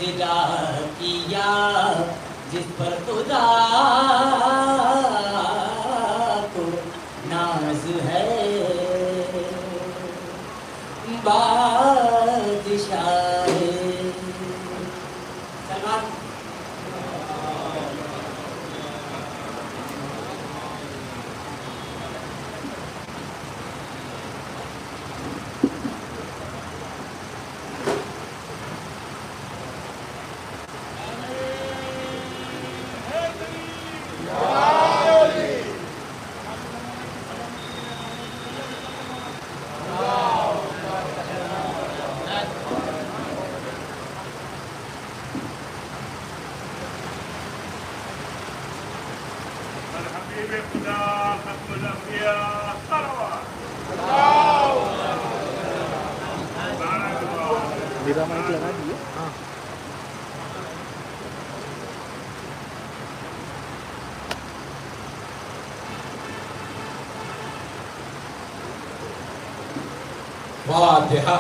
فدا کیا جس پر خدا کو ناز ہے بادشاہ سلمان میرا مائک لگا دیے. ہاں فاتحہ.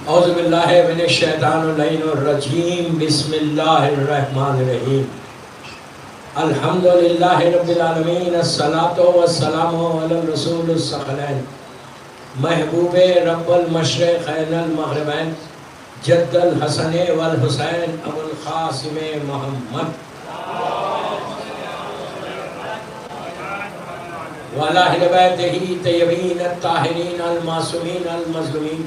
اعوذ باللہ من الشیطان اللعین الرجیم. بسم اللہ الرحمن الرحیم. الحمدللہ رب العالمین. الصلاة والسلام علی الرسول الثقلین محبوب رب المشرقین المغربین جد الحسن والحسین ابو القاسم محمد وعلی اہل بیتہ طیبین الطاہرین المعصومین المظلومین.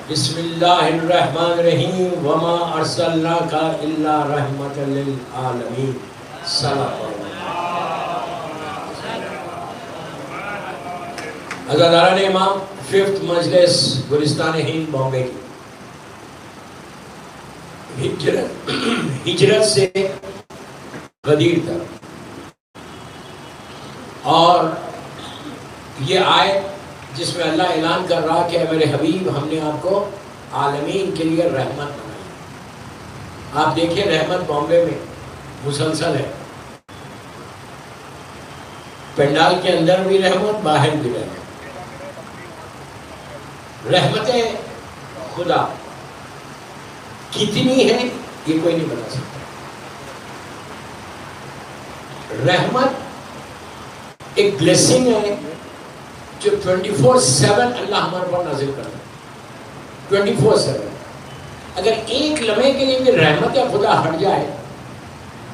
بسم اللہ الرحمن الرحیم. وما ارسلناک الا رحمت للعالمین. صلی عزاداران امام ففتھ مجلس گلستان ہند بامبے کی ہجرت سے غدیر تک، اور یہ آیت جس میں اللہ اعلان کر رہا کہ اے میرے حبیب ہم نے آپ کو عالمین کے لیے رحمت بنائی. آپ دیکھیں رحمت بامبے میں مسلسل ہے، پنڈال کے اندر بھی رحمت، باہر بھی رحمت. رحمت خدا کتنی ہے یہ کوئی نہیں بتا سکتا. رحمت ایک بلیسنگ ہے جو 24/7 اللہ ہمارے پر نازل کرتا ہے. 24/7. اگر ایک لمحے کے لیے بھی رحمت خدا ہٹ جائے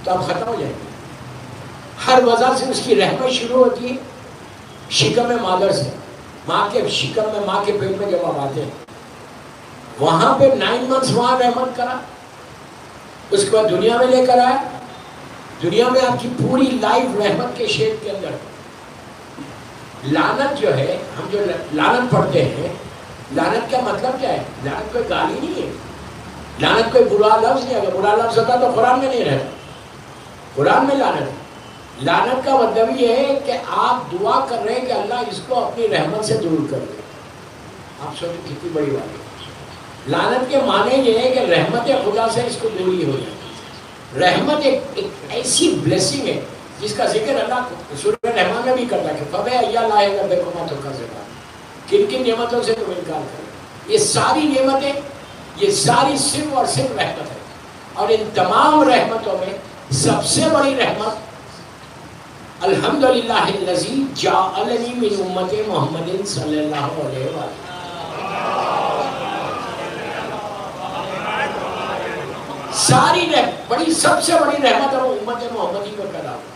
تو آپ ختم ہو جائیں گے. ہر وجہ سے اس کی رحمت شروع ہوتی ہے شکم مادر سے. ماں کے شکم میں، ماں کے پیٹ میں جب آپ آتے ہیں وہاں پہ 9 months وہاں رحمت کرا، اس کے بعد دنیا میں لے کر آیا. دنیا میں آپ کی پوری لائف رحمت کے شیڈ کے اندر. لعنت جو ہے، ہم جو لعنت پڑھتے ہیں، لعنت کا مطلب کیا ہے؟ لعنت کوئی گالی نہیں ہے، لعنت کوئی برا لفظ نہیں ہے. اگر برا لفظ ہوتا تو قرآن میں نہیں رہتا. قرآن میں لعنت ہے. لعنت کا مطلب یہ ہے کہ آپ دعا کر رہے ہیں کہ اللہ اس کو اپنی رحمت سے دور کر دے. آپ سوچیں کتنی بڑی بات ہے. لعنت کے معنی یہ ہے کہ رحمت خدا سے اس کو دوری ہو جائے. رحمت ایک ایسی بلیسنگ ہے جس کا ذکر اللہ سورہ رحمان میں بھی کرتا ہے کہ فَبَيْ أَيَّ اللَّهِ رَبِّكُمَا تُكَذِّبَانِ. کن کن نعمتوں سے تم انکار کرو. یہ ساری نعمتیں، یہ ساری صرف اور صرف رحمت ہے. اور ان تمام رحمتوں میں سب سے بڑی رحمت الحمدللہ الذی جعلنی من امت محمد صلی اللہ علیہ وآلہ. ساری بڑی سب سے بڑی رحمت ہے وہ امت محمدی کو پیدا ہوا.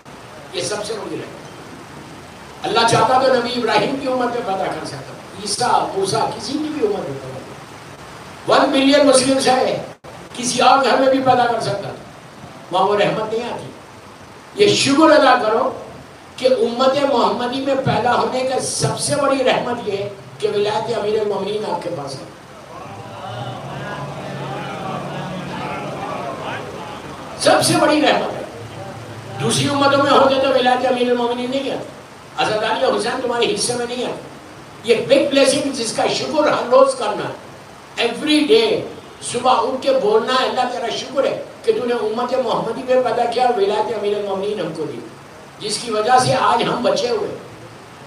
یہ سب سے بڑی رحمت. اللہ چاہتا تو نبی ابراہیم کی امت میں پیدا کر سکتا، عیسیٰ، موسیٰ، کسی کی بھی امت میں پیدا کر. 1 بلین مسلمز ہے، کسی اور گھر میں بھی پیدا کر سکتا. وہاں وہ رحمت نہیں آتی۔ یہ شکر ادا کرو کہ امت محمدی میں پیدا ہونے کا سب سے بڑی رحمت یہ ہے کہ ولایت امیر المومنین آپ کے پاس ہے۔ سب سے بڑی رحمت ہے۔ دوسری امتوں میں ہوتے تو ولایت امیر المومنین نہیں آتا، حضرت علی حسین تمہارے حصے میں نہیں آتا۔ یہ بگ بلیسنگ جس کا شکر ہر روز کرنا ہے، ایوری ڈے صبح اٹھ کے بولنا ہے اللہ تیرا شکر ہے کہ تو نے امت محمدی میں پیدا کیا اور ولایت امیر المومنین ہم کو دی، جس کی وجہ سے آج ہم بچے ہوئے۔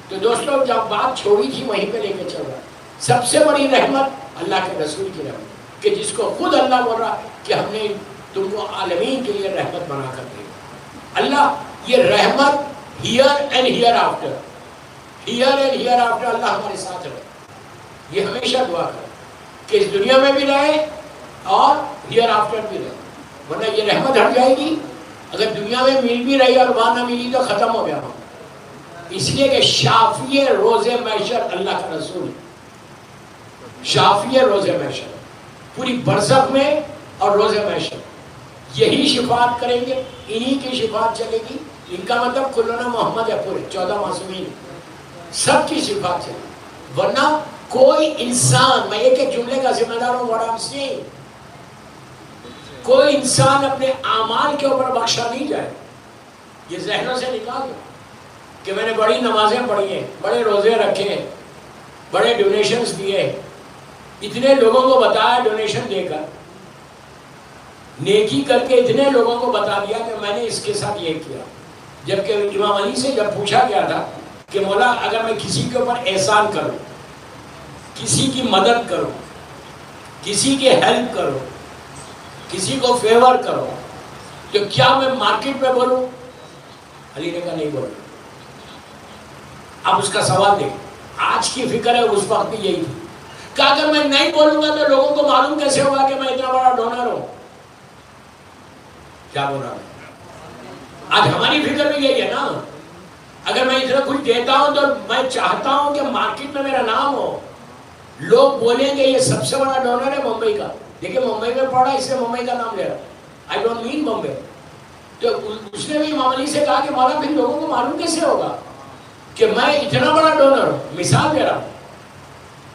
تو دوستوں جب بات چھوڑی تھی وہیں پہ لے کے چل رہا، سب سے بڑی رحمت اللہ کے رسول کی رحمت، کہ جس کو خود اللہ بول رہا کہ ہم نے تم کو عالمین کے لیے رحمت بنا کر دی۔ اللہ یہ رحمت here and here after, here and here after اللہ ہمارے ساتھ رہے، یہ ہمیشہ دعا کرے کہ اس دنیا میں بھی رہے اور ہیئر آفٹر بھی رہے، ورنہ یہ رحمت ہٹ جائے گی۔ اگر دنیا میں مل بھی رہی اور وہاں نہ ملی تو ختم ہو گیا ہم۔ اس لیے کہ شافی روز محشر اللہ کا رسول، شافی روز محشر پوری برزخ میں اور روز محشر یہی شفاعت کریں گے، انہی کی شفاعت چلے گی۔ ان کا مطلب کلنا محمد ہے، پورے 14 معصومین سب کی شفاعت چلے گی، ورنہ کوئی انسان، میں ایک ایک جملے کا ذمہ دار ہوں، بڑا سے کوئی انسان اپنے اعمال کے اوپر بخشا نہیں جائے۔ یہ ذہنوں سے نکال دو کہ میں نے بڑی نمازیں پڑھی ہیں، بڑے روزے رکھے ہیں، بڑے ڈونیشنز دیے، اتنے لوگوں کو بتایا ڈونیشن دے کر، نیکی کر کے اتنے لوگوں کو بتا دیا کہ میں نے اس کے ساتھ یہ کیا۔ جبکہ امام علی سے جب پوچھا گیا تھا کہ مولا اگر میں کسی کے اوپر احسان کروں، کسی کی مدد کروں، کسی کی ہیلپ کروں، کسی کو فیور کرو، تو کیا میں مارکیٹ میں بولوں؟ علی نے کہا نہیں بولوں۔ اب اس کا سوال دیکھ، آج کی فکر ہے، اس وقت بھی یہی تھی کہ اگر میں نہیں بولوں گا تو لوگوں کو معلوم کیسے ہوگا کہ میں اتنا بڑا ڈونر ہوں؟ کیا بول رہا ہوں؟ آج ہماری فکر بھی یہی ہے نا، اگر میں اتنا کچھ دیتا ہوں تو میں چاہتا ہوں کہ مارکیٹ میں میرا نام ہو، لوگ بولیں گے یہ سب سے بڑا ڈونر ہے ممبئی کا، دیکھیں ممبئی میں پڑھا اس سے ممبئی کا نام لے رہا، آئی ڈونٹ مین بمبئی۔ تو اس نے بھی امام علی سے کہا کہ مولا پھر لوگوں کو معلوم کیسے ہوگا کہ میں اتنا بڑا ڈونر ہوں؟ مثال دے رہا ہوں۔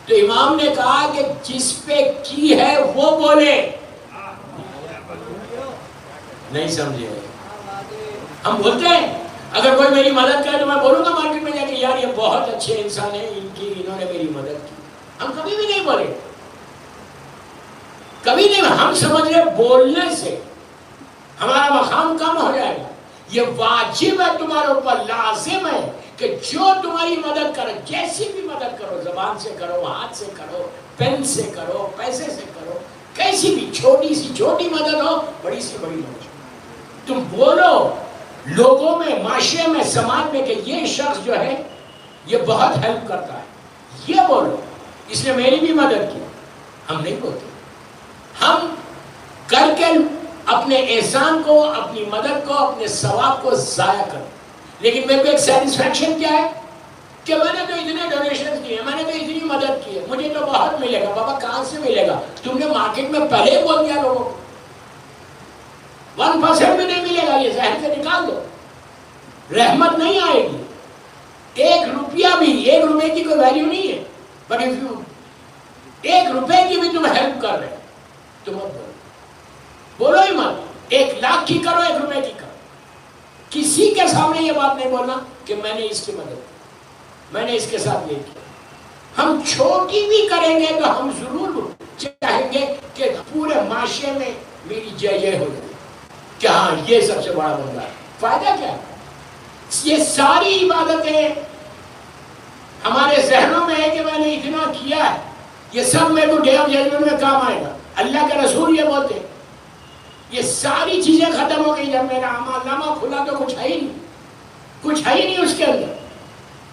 تو امام نے کہا کہ جس پہ کی ہے وہ بولے۔ نہیں سمجھے؟ ہم بولتے ہیں اگر کوئی میری مدد کرے تو میں بولوں گا مارکیٹ میں جا کے یار یہ بہت اچھے انسان ہیں، انہوں نے میری مدد کی۔ ہم کبھی بھی نہیں بولے، کبھی نہیں۔ ہم سمجھ رہے بولنے سے ہمارا مقام کم ہو جائے گا۔ یہ واجب ہے تمہارے اوپر، لازم ہے کہ جو تمہاری مدد کرے، جیسی بھی مدد کرو، زبان سے کرو، ہاتھ سے کرو، پین سے کرو، پیسے سے کرو، کیسی بھی چھوٹی سی چھوٹی مدد ہو، بڑی سی بڑی مدد، تم بولو لوگوں میں، معاشرے میں، سماج میں کہ یہ شخص جو ہے یہ بہت ہیلپ کرتا ہے، یہ بولو اس نے میری بھی مدد کی۔ ہم نہیں بولتے، ہم کر کے اپنے احسان کو، اپنی مدد کو، اپنے ثواب کو ضائع کر۔ لیکن میرے کو ایک سیٹسفیکشن کیا ہے کہ میں نے تو اتنے ڈونیشن دیے، میں نے تو اتنی مدد کی ہے، مجھے تو بہت ملے گا۔ بابا کہاں سے ملے گا؟ تم نے مارکیٹ میں پہلے ہی بول دیا لوگوں کو، 1% بھی نہیں ملے گا، یہ ذہن سے نکال دو۔ رحمت نہیں آئے گی، 1 روپیہ بھی، 1 روپے کی کوئی ویلیو نہیں ہے، بٹ اف یو 1 روپے کی بھی تم ہیلپ کر رہے تو مت بولو، بولو ہی مت۔ 1 لاکھ کی کرو، 1 روپے کی کرو، کسی کے سامنے یہ بات نہیں بولنا کہ میں نے اس کی مدد کی، میں نے اس کے ساتھ یہ کیا۔ ہم چھوٹی بھی کریں گے تو ہم ضرور چاہیں گے کہ پورے معاشرے میں میری جے ہو جائے کہ ہاں یہ سب سے بڑا بندہ ہے۔ فائدہ کیا ہے؟ یہ ساری عبادتیں ہمارے ذہنوں میں ہے کہ میں نے اتنا کیا ہے، یہ سب میرے کو ڈے آف ججمنٹ میں کام آئے گا۔ اللہ کے رسول یہ بولتے ہیں یہ ساری چیزیں ختم ہو گئی، جب میرا اعمال نامہ کھلا تو کچھ ہے ہی نہیں، کچھ ہے ہی نہیں اس کے اندر۔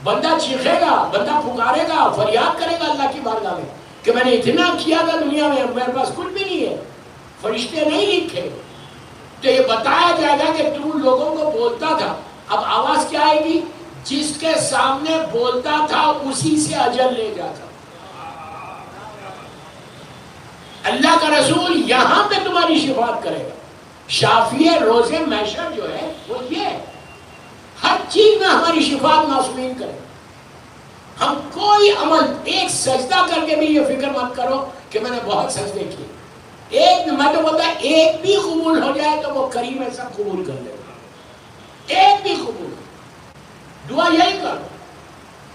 بندہ چیخے گا، بندہ پکارے گا، فریاد کرے گا اللہ کی بارگاہ میں کہ میں نے اتنا کیا تھا دنیا میں، میرے پاس کچھ بھی نہیں ہے، فرشتے نہیں لکھے۔ تو یہ بتایا جائے گا کہ تو لوگوں کو بولتا تھا، اب آواز کیا آئے گی؟ جس کے سامنے بولتا تھا اسی سے اجل لے جاتا۔ اللہ کا رسول یہاں پہ تمہاری شفاعت کرے گا، شافی روز محشر جو ہے وہ یہ ہے، ہر چیز میں ہماری شفاعت معصومین کرے. ہم کوئی عمل، ایک سجدہ کر کے بھی یہ فکر مت کرو کہ میں نے بہت سجدے کیے. ایک میں تو بولتا ایک بھی قبول ہو جائے تو وہ کریم ہے سب قبول کر لے گا. ایک بھی قبول. دعا یہی کرو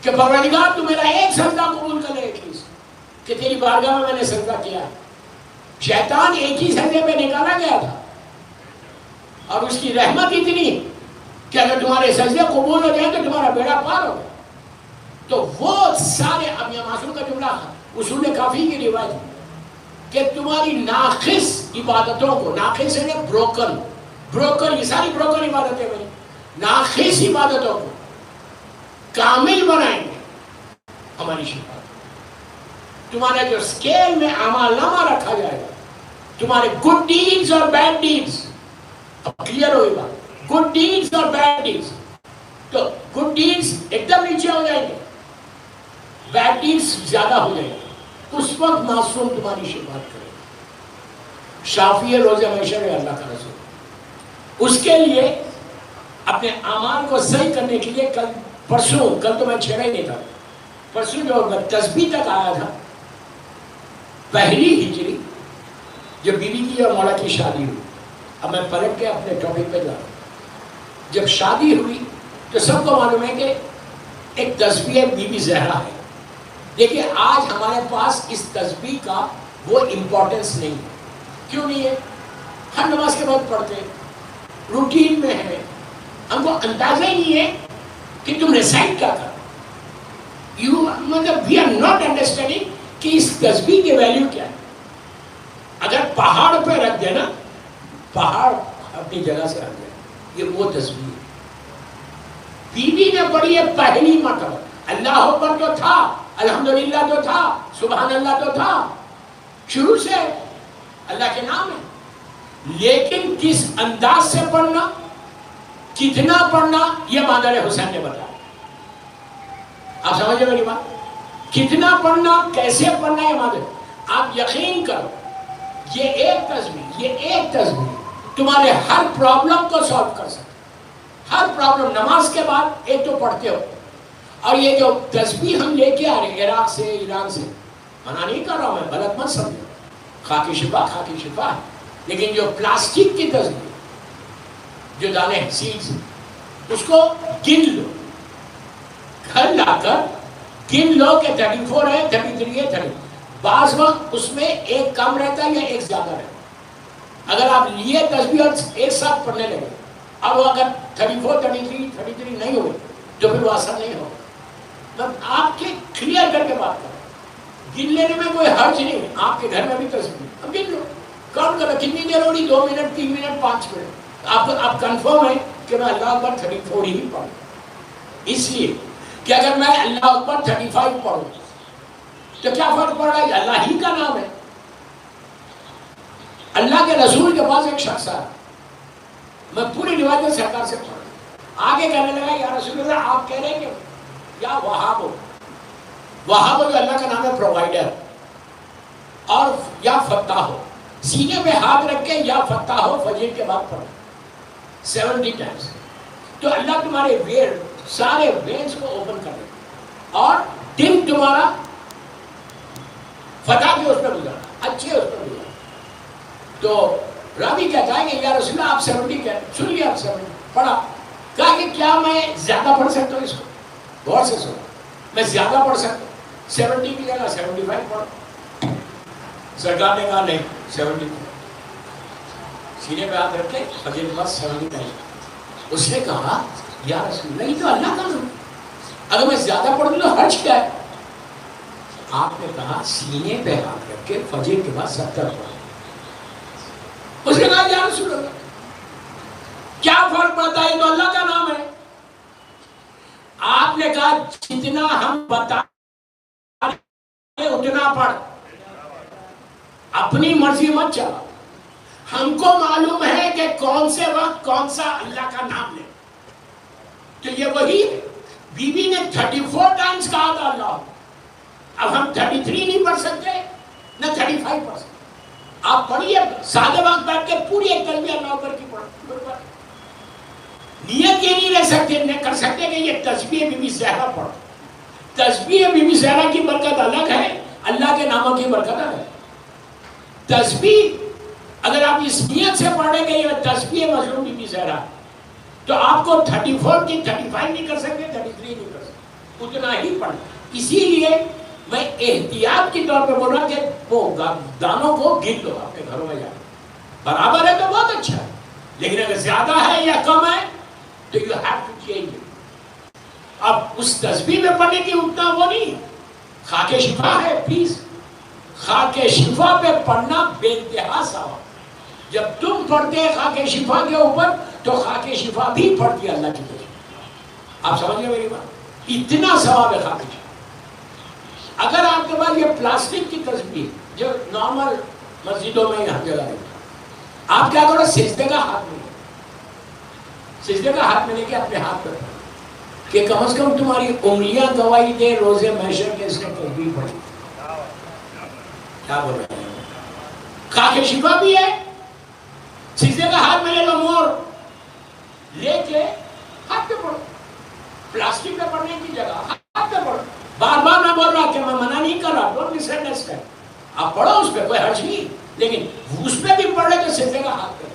کہ پروردگار تو میرا ایک سجدہ قبول کر لے ایٹلیسٹ، کہ تیری بارگاہ میں نے سجدہ کیا. شیطان ایک ہی سجدے پہ نکالا گیا تھا اور اس کی رحمت اتنی کہ اگر تمہارے سجدے قبول ہو جائیں تو تمہارا بیڑا پار ہوگا. تو وہ سارے، اب یہ معصوم کا جملہ اصول کافی کی روایت ہے کہ تمہاری ناقص عبادتوں کو، ناقص ہے بروکن، یہ ساری بروکن عبادتیں میری ناقص عبادتوں کو کامل بنائیں گے ہماری شفاعت. تمہارے جو اسکیل میں اعمال نامہ رکھا جائے گا، تمہارے گڈ ڈیڈز اور بیڈ ڈیڈز، اب کلیئر ہوئے گا، گڈ ڈیڈز اور بیڈ ڈیڈز. تو گڈ ڈیڈز ایک دم نیچے ہو جائیں گے، بیڈ ڈیڈز زیادہ ہو جائیں گے. اس وقت معصوم تمہاری شفاعت کرے گا. شافی روز محشر ہے اللہ کا رسول. اس کے لیے اپنے اعمال کو صحیح کرنے کے لیے کل تو میں چھیڑا ہی نہیں تھا، پرسوں جو میں تسبیح تک آیا تھا، پہلی ہجری جب بیوی کی اور مولا کی شادی ہوئی. اب میں پلٹ کے اپنے ٹاپک پہ جا رہا ہوں. جب شادی ہوئی تو سب کو معلوم ہے کہ ایک تسبیح بی بی زہرا ہے. دیکھیے آج ہمارے پاس اس تسبیح کا وہ امپورٹنس نہیں ہے. کیوں نہیں ہے؟ ہر نماز کے بعد پڑھتے ہیں، روٹین میں ہے، ہم کو اندازہ ہی نہیں ہے کہ تم ریسائٹ کیا کر. مطلب وی آر ناٹ انڈرسٹینڈنگ کہ اس تسبیح کی ویلیو کیا ہے. اگر پہاڑ پہ رکھ دینا، پہاڑ اپنی جگہ سے رکھ دینا، یہ وہ تسبیح ہے. بیوی نے پڑھی ہے پہلی مرتبہ، اللہ اکبر تو تھا، الحمدللہ تو تھا، سبحان اللہ تو تھا، شروع سے اللہ کے نام ہے. لیکن کس انداز سے پڑھنا، کتنا پڑھنا، یہ مادر حسین نے بتایا. آپ سمجھے میری بات؟ کتنا پڑھنا، کیسے پڑھنا، یہ مادر. آپ یقین کرو یہ ایک تسبیح تمہارے ہر پرابلم کو سالو کر سکتے. ہر پرابلم نماز کے بعد ایک تو پڑھتے ہو. اور یہ جو تسبیح ہم لے کے آ رہے ہیں عراق سے، ایران سے، منع نہیں کر رہا ہوں میں، غلط مت سمجھو، خاکی شفا ہے. لیکن جو پلاسٹک کی تسبیح، جو دانے سیڈز، اس کو گن لو، گھر لا کر گن لو کہ 34 ہے، 33 ہے، 30. بعض وقت اس میں ایک کم رہتا ہے یا ایک زیادہ رہتا ہے. اگر آپ یہ تسبیح ایک ساتھ پڑھنے لگے، اب اگر 34 33 نہیں ہوئے تو پھر وہ اثر نہیں ہوگا. آپ کے کلیئر کر کے بات کریں. گن لینے میں کوئی حرج نہیں ہے. آپ کے گھر میں بھی تسبیح اب گن لو، کاؤنٹ کرو کتنی دیر ہو رہی، 2 منٹ، 3 منٹ، 5 منٹ. آپ کنفرم ہے کہ میں اللہ اکبر 34 ہی پڑھوں. اس لیے کہ اگر میں اللہ اکبر 35 پڑھوں تو کیا فرق پڑ رہا ہے؟ اللہ ہی کا نام ہے. اللہ کے رسول کے پاس ایک شخص آیا، میں پوری روایت سرکار سے پڑھ رہا، آگے کہنے لگا یا رسول اللہ آپ کہہ رہے ہیں کہ یا وہاب جو اللہ کا نام ہے پرووائڈر، اور یا فتح ہو، سینے پہ ہاتھ رکھ کے یا فتح ہو فجر کے بعد پڑھو 70 ٹائمز. تو اللہ تمہارے سارے وینز کو اوپن کر دے اور دن تمہارا فتح کے اس پر گزارا، اچھے اس پر گزارا. تو راوی کہتا ہے کہ یا رسول اللہ آپ 70 کہہ سن لیا، آپ 70 پڑھا. کہا کہ کیا میں زیادہ پڑھ سکتا ہوں اس کو؟ غور سے سنو، میں زیادہ پڑھ سکتا ہوں، 70 کی جگہ 75 پڑھ. سرکار نے کہا نہیں 70 سینے پہ ہاتھ رکھ کے فجر کے بعد 70 نہیں. اس نے کہا یا رسول اللہ یہ تو اللہ کا نام، اگر میں زیادہ پڑھ دوں تو حرج کیا ہے؟ آپ نے کہا سینے پہ ہاتھ رکھ کے فجر کے بعد 70 پڑھ. اس نے کہا یا رسول اللہ کیا فرق پڑتا ہے، تو اللہ کا نام ہے. آپ نے کہا جتنا ہم بتا اتنا پڑھ، اپنی مرضی مت چلا. ہم کو معلوم ہے کہ کون سے وقت کون سا اللہ کا نام لے. تو یہ وہی ہے. بی بی نے 34 ٹائمز کہا تھا اللہ. اب ہم 33 نہیں پڑھ سکتے، نہ 35 پڑھ سکتے. آپ پڑھیے سادہ وقت بیٹھ کے پوری ایک تسبیح اللہ اکبر کی پڑھو. نیت یہ نہیں رہ سکتے کر سکتے کہ یہ تسبیح بی بی زہرا پڑھو. تسبیح بی بی زہرا کی برکت الگ ہے، اللہ کے ناموں کی برکت الگ ہے. تسبیح اگر آپ اس نیت سے پڑھیں گے یہ تسبیح مظلوم بی بی زہرا، تو آپ کو 34 کی 35 نہیں کر سکتے، 33 نہیں کر سکتے، اتنا ہی پڑھیں. اسی لیے میں احتیاط کی طور پہ بول رہا کہ وہ دانوں کو گن دو اپنے گھروں میں جا کے. برابر ہے تو بہت اچھا ہے، لیکن اگر زیادہ ہے یا کم ہے تو یو ہیو ٹو چینج. اب اس تسبیح میں پڑھنے کی اتنا وہ نہیں. خاک شفا ہے، پلیز خاک شفا پہ پڑھنا بے انتہا ثواب. جب تم پڑھتے ہیں خاک شفا کے اوپر تو خاک شفا بھی پڑھتی ہے اللہ کی طرف. آپ سمجھ گئے میری بات؟ اتنا ثواب ہے خاک شفا. اگر آپ کے پاس یہ پلاسٹک کی تسبیح جو نارمل مسجدوں میں ہر جگہ ہے، آپ کیا کرو سجدے کا ہاتھ میں سجدے کا ہاتھ میں لے کے اپنے ہاتھ پر کہ کم از کم تمہاری انگلیاں گواہی دے روزے محشر کے اس نے تسبیح پڑھی. کیا بول رہے ہیں؟ خاک شفا بھی ہے. سجدے کا ہاتھ میں لے لو، مور لے کے ہاتھ پہ پڑھو. پلاسٹک پہ پڑھنے کی جگہ ہاتھ پہ پڑھو. بار بار میں بول رہا کہ میں منع نہیں کر رہا، ڈونٹ مس انڈرسٹینڈ. آپ پڑھو اس پہ، کوئی حرج نہیں، لیکن اس پہ بھی پڑھ لے تو سجدے کا ہاتھ پہ.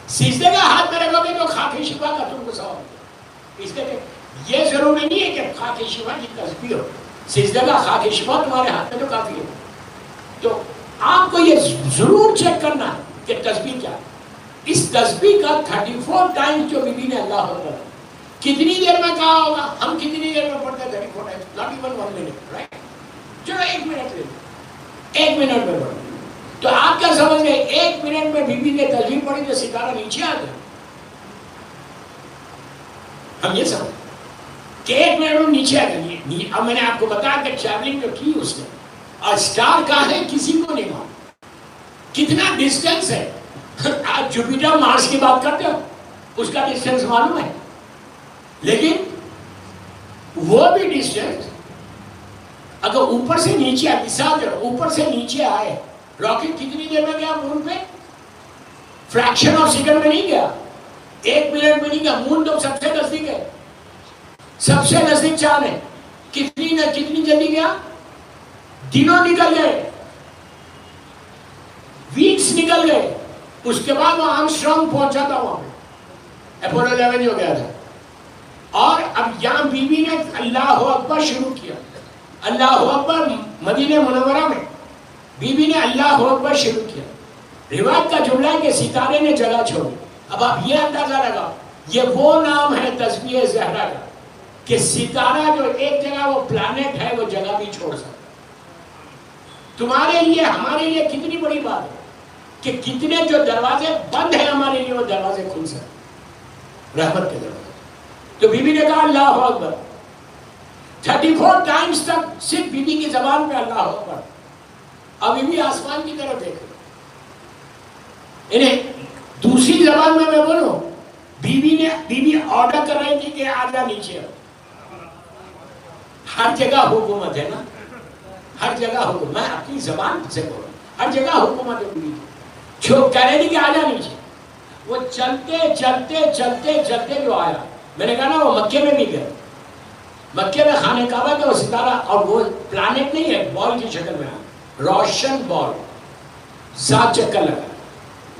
سجدے کا ہاتھ میں رکھو گے تو خاک شفا کا تم کو ثواب. اس لیے یہ ضروری نہیں ہے کہ خاک شفا کی تسبیح ہو. سجدے کا خاک شفا تمہارے ہاتھ میں تو کافی ہے. تو آپ کو یہ ضرور چیک کرنا ہے کہ تسبیح کیا ہے. اس تسبیح کا 34 ٹائمز جو بی بی نے اللہ اکبر کتنی دیر میں کہا ہوگا؟ ہم کتنی دیر میں پڑھتے ہیں 34 Times? not even 1 minute, right? چلو 1 منٹ لے لو، 1 منٹ میں پڑھو. تو آپ کیا سمجھ گئے 1 منٹ میں بی بی نے تسبیح پڑھی تو ستارہ نیچے آ گیا؟ ہم یہ سمجھ کہ 1 منٹ میں نیچے آ گئی. اب میں نے آپ کو بتایا کہ ٹریولنگ جو کی اس نے، اور اسٹار کہاں ہے کسی کو نہیں معلوم. کتنا ڈسٹینس ہے؟ آپ جوپیٹر مارس کی بات کرتے ہو، اس کا ڈسٹینس معلوم ہے، لیکن وہ بھی ڈسٹینس اگر اوپر سے نیچے آئے، مثال دے اوپر سے نیچے آئے، راکٹ کتنی دیر میں گیا مون پہ؟ فریکشن آف سیکنڈ میں نہیں گیا، 1 منٹ میں نہیں گیا. مون تو سب سے نزدیک ہے، سب سے نزدیک چاند ہے. کتنی جلدی گیا؟ دنوں نکل گئے، ویکس نکل گئے. اس کے بعد وہ آرمسٹرانگ پہنچا تھا وہاں پہ، اپولو 11 جو گیا تھا. اور اب یہاں بی بی نے اللہ اکبر شروع کیا. اللہ اکبر مدینہ منورہ میں بی بی نے اللہ اکبر شروع کیا. روایت کا جملہ ہے کہ ستارے نے جگہ چھوڑی. اب آپ یہ اندازہ لگاؤ، یہ وہ نام ہے تسبیح زہرا کا کہ ستارہ جو ایک جگہ وہ پلانٹ ہے وہ جگہ بھی چھوڑ سکتا. تمہارے لیے ہمارے لیے کتنی بڑی بات ہے کہ کتنے جو دروازے بند ہیں ہمارے لیے وہ دروازے کھل سکتے، رحمت کے دروازے. تو بی بی نے کہا اللہ اکبر 34 ٹائمز تک صرف بی بی کی زبان پہ اللہ اکبر. اب بی بی آسمان کی طرف دیکھ، انہیں دوسری زبان میں بولوں، بی بی آرڈر کر رہی تھی کہ آجا نیچے. ہر جگہ حکومت ہے نا، ہر جگہ حکومت. میں اپنی زبان سے بول رہا ہوں، ہر جگہ حکومت ہے. جو کہہ رہے تھے کہ آجا نیچے، وہ چلتے چلتے چلتے چلتے جو آیا. میں نے کہا نا وہ مکے میں بھی گئے، مکے میں خانہ کعبہ کا وہ ستارہ، اور وہ پلانٹ نہیں ہے، بال کی شکل میں روشن بال 7 چکر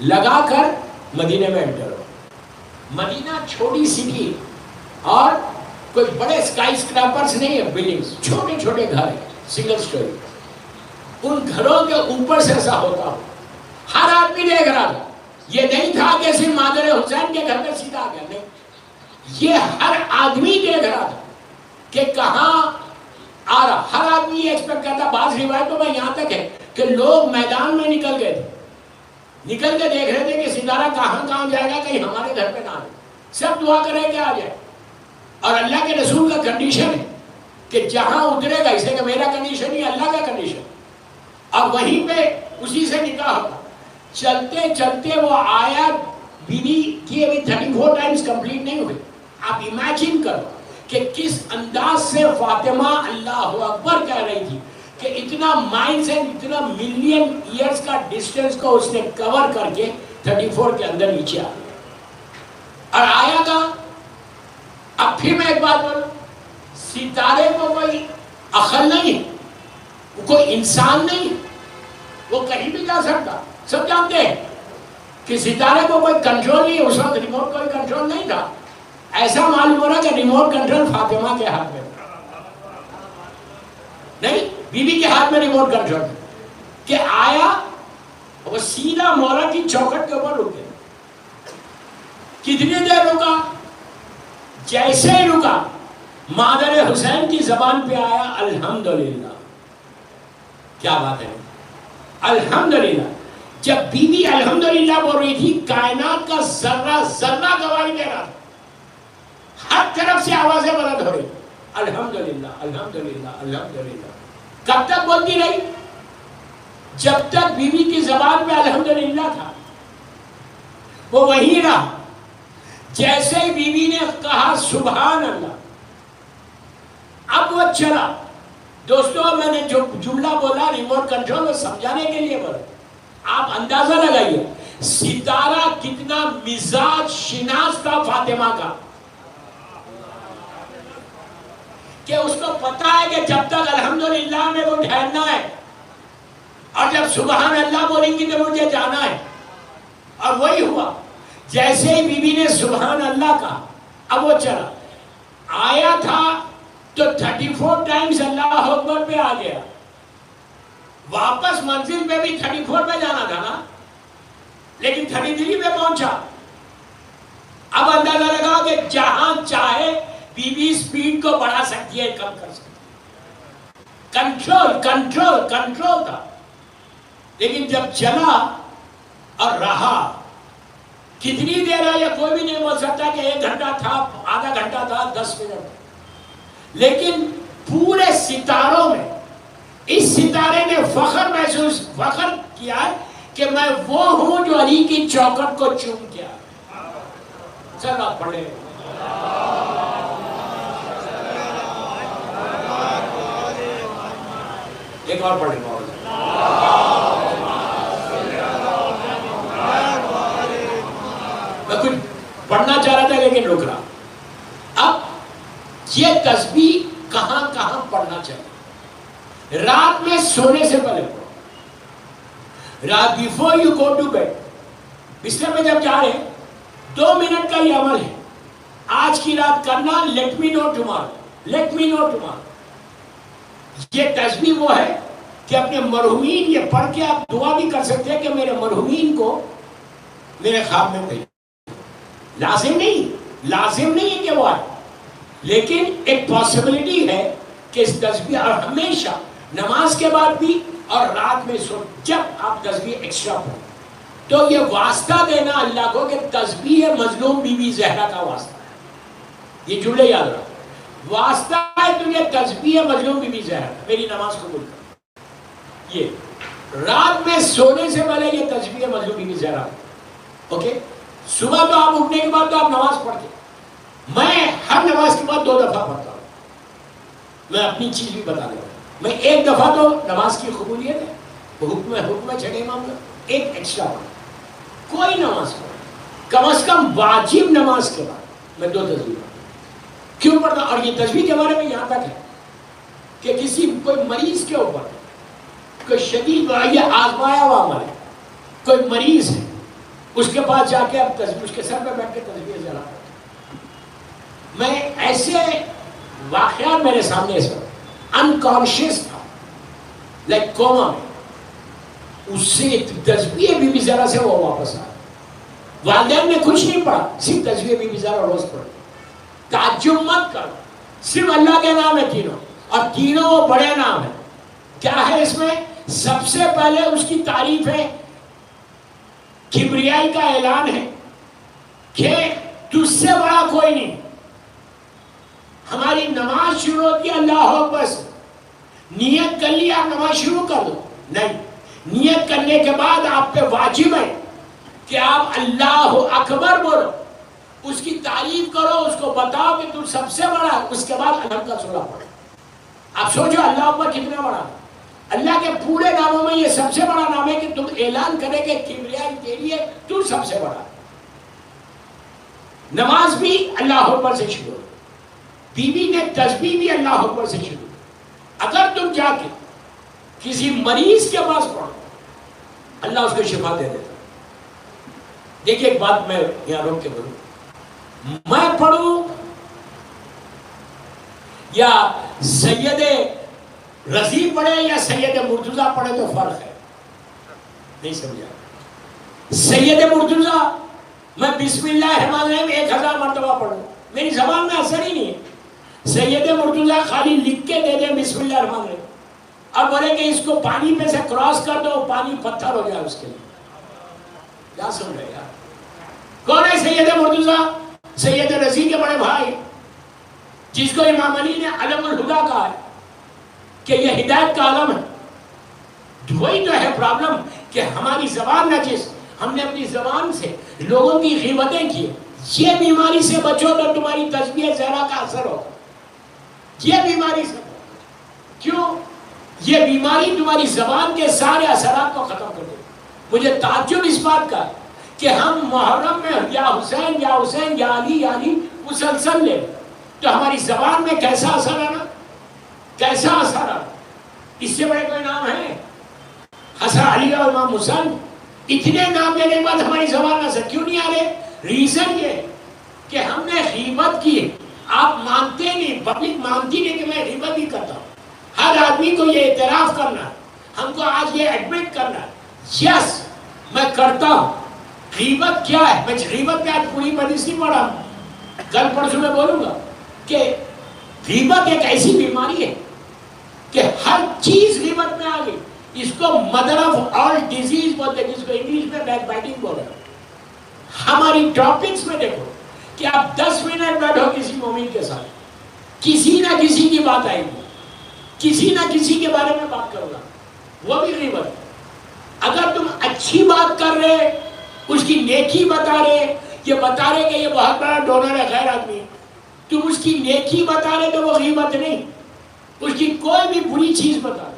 لگا کر مدینے میں انٹر ہو. مدینہ چھوٹی سٹی اور کوئی بڑے اسکائی اسکریپرز نہیں ہے، بلڈنگز چھوٹے چھوٹے گھر ہیں سنگل سٹوری. ان گھروں کے اوپر سے ایسا ہوتا ہو. ہر آدمی دیکھ رہا تھا. یہ نہیں تھا کہ صرف مادر حسین کے گھر میں سیدھا آ گیا، نہیں، یہ ہر آدمی دیکھ رہا تھا کہ کہاں آ رہا. ہر آدمی یہ ایکسپیکٹ کرتا. بعض روایتوں میں یہاں تک ہے کہ لوگ میدان میں نکل گئے تھے، نکل کے دیکھ رہے تھے کہ ستارہ کہاں جائے گا، کہیں ہمارے گھر پہ نہ آئے. سب دعا کر رہے کہ آ جائے. اور اللہ کے رسول کا کنڈیشن ہے کہ جہاں اترے گا، اسے کہ میرا کنڈیشن ہی اللہ کا کنڈیشن، اور وہیں پہ اسی سے نکاح ہوگا. چلتے چلتے وہ آیا. بیوی کی ابھی 34 ٹائمز کمپلیٹ نہیں ہوئی. آپ امیجن کرو کہ کس انداز سے فاطمہ اللہ اکبر کہہ رہی تھی. کہ اتنا مائلز اینڈ اتنا ملین ایئرز کا ڈسٹینس کو اس نے کور کر کے 34 کے اندر نیچے آ گیا اور آیا کہاں؟ اب پھر میں ایک بات بولوں، ستارے کو کوئی عقل نہیں، وہ کوئی انسان نہیں، وہ کہیں بھی جا سکتا. سب جانتے ہیں کہ ستارے کو کوئی کنٹرول نہیں، اس وقت ریموٹ کوئی کنٹرول نہیں تھا. ایسا معلوم ہو رہا کہ ریموٹ کنٹرول فاطمہ کے ہاتھ میں نہیں، بی بی کے ہاتھ میں ریموٹ کنٹرول کہ آیا وہ سیدھا مولا کی چوکھٹ کے اوپر رک گیا. کتنی دیر رکا؟ جیسے ہی رکا مادر حسین کی زبان پہ آیا الحمدللہ. کیا بات ہے، الحمدللہ. جب بی بی الحمدللہ بول رہی تھی کائنات کا ذرہ ذرہ گواہی دے رہا تھا، ہر طرف سے آوازیں بلند ہو رہی الحمدللہ الحمدللہ الحمدللہ. کب تک بولتی رہی؟ جب تک بی بی کی زبان پہ الحمدللہ تھا وہ وہیں رہا. جیسے ہی بی بی نے کہا سبحان اللہ، اب وہ چلا. دوستو میں نے جو جملہ بولا ریموٹ کنٹرول میں سمجھانے کے لیے بولا. آپ اندازہ لگائیے ستارہ کتنا مزاج شناس تھا فاطمہ کا، کہ اس کو پتا ہے کہ جب تک الحمدللہ میں وہ ٹھہرنا ہے اور جب سبحان اللہ بولیں گی تو مجھے جانا ہے. اور وہی ہوا. جیسے ہی بی بی نے سبحان اللہ کہا اب وہ چلا. آیا تھا تو 34 ٹائمز اللہ اکبر پہ آ گیا. واپس منزل پہ بھی 34 پہ جانا تھا نا، لیکن 33 پہ پہنچا. اب اندازہ لگا کہ جہاں چاہے بی بی سپیڈ کو بڑھا سکتی ہے، کم کر سکتی ہے. کنٹرول کنٹرول کنٹرول تھا. لیکن جب چلا اور رہا، کتنی دیر ہے یہ کوئی بھی نہیں بول سکتا کہ 1 گھنٹہ تھا، آدھا گھنٹہ تھا، 10 منٹ. لیکن پورے ستاروں میں اس ستارے نے فخر کیا کہ میں وہ ہوں جو علی کی چوکھٹ کو چوم کیا. چل آپ پڑھیں. ایک اور پڑھیں. میں کچھ پڑھنا چاہ رہا تھا لیکن رک رہا. اب یہ تسبیح کہاں کہاں پڑھنا چاہیے؟ رات میں سونے سے پہلے پڑھو. رات before you go to bed, بستر میں جب جا رہے ہیں 2 منٹ کا یہ عمل ہے. آج کی رات کرنا، لیٹ می نو ٹمارو، لیٹ می نو ٹمارو. یہ تسبیح وہ ہے کہ اپنے مرحومین یہ پڑھ کے آپ دعا بھی کر سکتے ہیں کہ میرے مرحومین کو میرے خواب میں بھیج. لازم نہیں ہے کہ وہ آئے، لیکن ایک پاسبلٹی ہے کہ اس تسبیح، اور ہمیشہ نماز کے بعد بھی اور رات میں سو جب آپ تسبیح ایکسٹرا پڑھیں تو یہ واسطہ دینا اللہ کو کہ تسبیح مظلوم بی بی زہرا کا واسطہ ہے. یہ جملے یاد رکھو. واسطہ ہے تجھے تسبیح مظلوم بی بی زہرا کا، میری نماز قبول کر. یہ رات میں سونے سے پہلے یہ تسبیح مظلوم بی بی زہرا. اوکے، صبح تو آپ اٹھنے کے بعد تو آپ نماز پڑھتے. میں ہر نماز کے بعد 2 دفعہ پڑھتا ہوں. میں اپنی چیز بھی بتا دوں. میں 1 دفعہ تو نماز کی قبولیت ہے، حکم چھٹے امام کا، 1 ایکسٹرا پڑھتا. کوئی نماز پڑھ، کم از کم واجب نماز کے بعد میں 2 تسبیح پڑھتا. کیوں پڑھتا؟ اور یہ تسبیح کے بارے میں یہاں تک ہے کہ کوئی مریض کے اوپر کوئی شدید یہ آزمایا ہوا عمل ہے، کوئی مریض ہے، اس کے پاس جا کے اب اس کے سر پہ بیٹھ کے تسبیح ذرا. میں ایسے واقعات میرے سامنے اس وقت انکانشیس تھا، لائک کوما میں، اس سے تسبیح بی بی زہرا سے وہ واپس آیا. والدین نے کچھ نہیں پڑھا، صرف تسبیح بی بی زہرا روز پڑھا. تعجب مت کرو، صرف اللہ کے نام ہے تینوں، اور تینوں وہ بڑے نام ہیں. کیا ہے اس میں؟ سب سے پہلے اس کی تعریف ہے، کبریائی کا اعلان ہے کہ تجھ سے بڑا کوئی نہیں. ہماری نماز شروع ہوتی ہے اللہ اکبر سے. نیت کر لی، آپ نماز شروع کر دو؟ نہیں. نیت کرنے کے بعد آپ پہ واجب ہے کہ آپ اللہ اکبر بولو، اس کی تعریف کرو، اس کو بتاؤ کہ تم سب سے بڑا. اس کے بعد الحمد کا سورہ پڑھو. آپ سوچو اللہ اکبر کتنا بڑا. اللہ کے پورے ناموں میں یہ سب سے بڑا نام ہے کہ تم اعلان کرے کہ کبریائی کے لیے تو سب سے بڑا. نماز بھی اللہ اکبر سے شروع، بیوی نے تسبیح بھی اللہ اکبر سے شروع. اگر تم جا کے کسی مریض کے پاس پڑھو اللہ اس کو شفا دے دیتا. دیکھیے ایک بات میں یہاں روک کے بولوں، میں پڑھوں یا سید رضی پڑھے یا سید مرتضیٰ پڑھے تو فرق ہے. نہیں سمجھا؟ سید مرتضیٰ میں بسم اللہ الرحمن الرحیم 1000 مرتبہ پڑھوں، میری زبان میں اثر ہی نہیں ہے. سید مرتضیٰ خالی لکھ کے دے دیں بسم اللہ الرحمن الرحیم اور بولے کہ اس کو پانی پہ سے کراس کر دو، پانی پتھر ہو جائے اس کے لیے. کیا سن رہے یار؟ کون ہے سید مرتضیٰ؟ سید رضی کے بڑے بھائی، جس کو امام علی نے علم الہدا کہا ہے کہ یہ ہدایت کا علم ہے. وہی تو ہے پرابلم کہ ہماری زبان نجس، ہم نے اپنی زبان سے لوگوں کی غیبتیں کی. یہ بیماری سے بچو تو تمہاری تسبیح زہرا کا اثر ہوگا. یہ بیماری سے کیوں؟ یہ بیماری تمہاری زبان کے سارے اثرات کو ختم کر دے. مجھے تعجب اس بات کا کہ ہم محرم میں یا حسین یا حسین یا علی یا علی مسلسل لے تو ہماری زبان میں کیسا اثر آنا، کیسا اثر آنا. اس سے بڑے کوئی نام ہے؟ حسن علی اور امام حسین، اتنے نام لینے کے بعد ہماری زبان میں سے کیوں نہیں آ رہے؟ ریزن یہ کہ ہم نے غیبت کی. آپ مانتے نہیں، پبلک مانتی نہیں کہ میں غیبت بھی کرتا ہوں. ہر آدمی کو یہ اعتراف کرنا ہے، ہم کو آج یہ ایڈمٹ کرنا ہے یس میں کرتا ہوں. غیبت کیا ہے؟ میں غیبت میں آج پوری حدیث نہیں پڑھا ہوں، کل پرسوں میں بولوں گا کہ غیبت ایک ایسی بیماری ہے کہ ہر چیز غیبت میں آ گئی. اس کو مدر آف آل ڈیزیز بولتے ہیں، جس کو انگلش میں بیک بائٹنگ بولتے ہیں. ہماری ٹاپکس میں دیکھو کہ آپ 10 منٹ بیٹھو کسی مومن کے ساتھ، کسی نہ کسی کی بات آئے گی، کسی نہ کسی کے بارے میں بات کرو گا، وہ بھی غیبت ہے. اگر تم اچھی بات کر رہے، اس کی نیکی بتا رہے، یہ بتا رہے کہ یہ بہت بڑا ڈونر ہے، غیر آدمی، تم اس کی نیکی بتا رہے تو وہ غیبت نہیں. اس کی کوئی بھی بری چیز بتا رہے،